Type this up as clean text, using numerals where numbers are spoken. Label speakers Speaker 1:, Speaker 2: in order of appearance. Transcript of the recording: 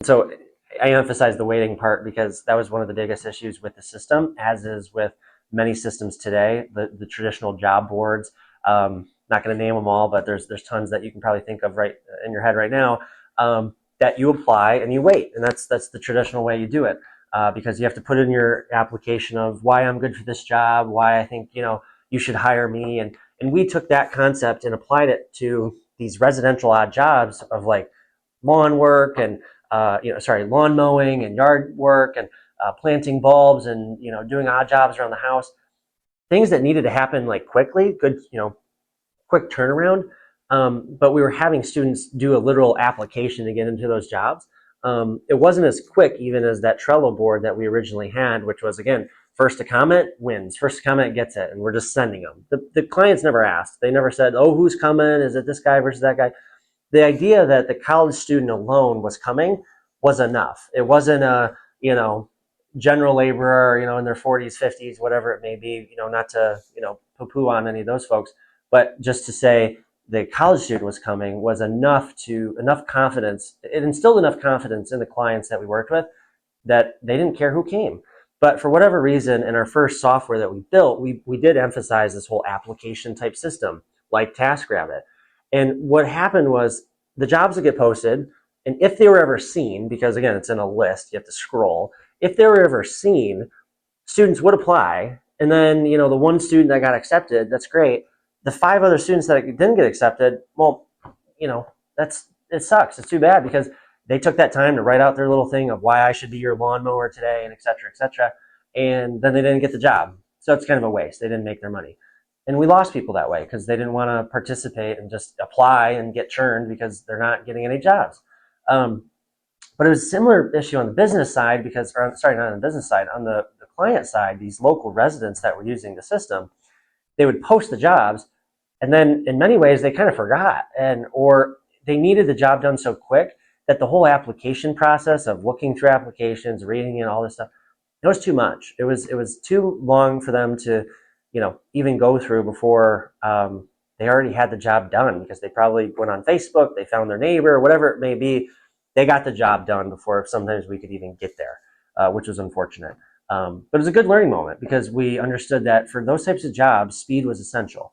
Speaker 1: So I emphasize the waiting part because that was one of the biggest issues with the system, as is with many systems today. The traditional job boards, not going to name them all, but there's tons that you can probably think of right in your head right now, that you apply and you wait, and that's the traditional way you do it, because you have to put in your application of why I'm good for this job, why I think you should hire me, and we took that concept and applied it to these residential odd jobs of like lawn work and lawn mowing and yard work and planting bulbs and doing odd jobs around the house, things that needed to happen like quickly, good quick turnaround. But we were having students do a literal application to get into those jobs. It wasn't as quick even as that Trello board that we originally had, which was again, first to comment wins, first to comment gets it, and we're just sending them. The clients never asked. They never said, oh, who's coming? Is it this guy versus that guy? The idea that the college student alone was coming was enough. It wasn't a, general laborer, in their 40s, 50s, whatever it may be, not to, poo-poo on any of those folks, but just to say the college student was coming was enough confidence. It instilled enough confidence in the clients that we worked with that they didn't care who came. But for whatever reason, in our first software that we built, we did emphasize this whole application type system like TaskRabbit. And what happened was the jobs would get posted, and if they were ever seen, because again, it's in a list, you have to scroll, if they were ever seen, students would apply. And then, the one student that got accepted, that's great. The 5 other students that didn't get accepted, well, it sucks. It's too bad because they took that time to write out their little thing of why I should be your lawnmower today and et cetera, and then they didn't get the job. So it's kind of a waste. They didn't make their money. And we lost people that way because they didn't want to participate and just apply and get churned because they're not getting any jobs. But it was a similar issue on the business side because, not on the business side, on the client side, these local residents that were using the system, they would post the jobs, and then in many ways they kind of forgot, or they needed the job done so quick that the whole application process of looking through applications, reading and all this stuff, it was too much. It was too long for them to even go through before they already had the job done, because they probably went on Facebook, they found their neighbor, whatever it may be. They got the job done before sometimes we could even get there, which was unfortunate. But it was a good learning moment because we understood that for those types of jobs, speed was essential.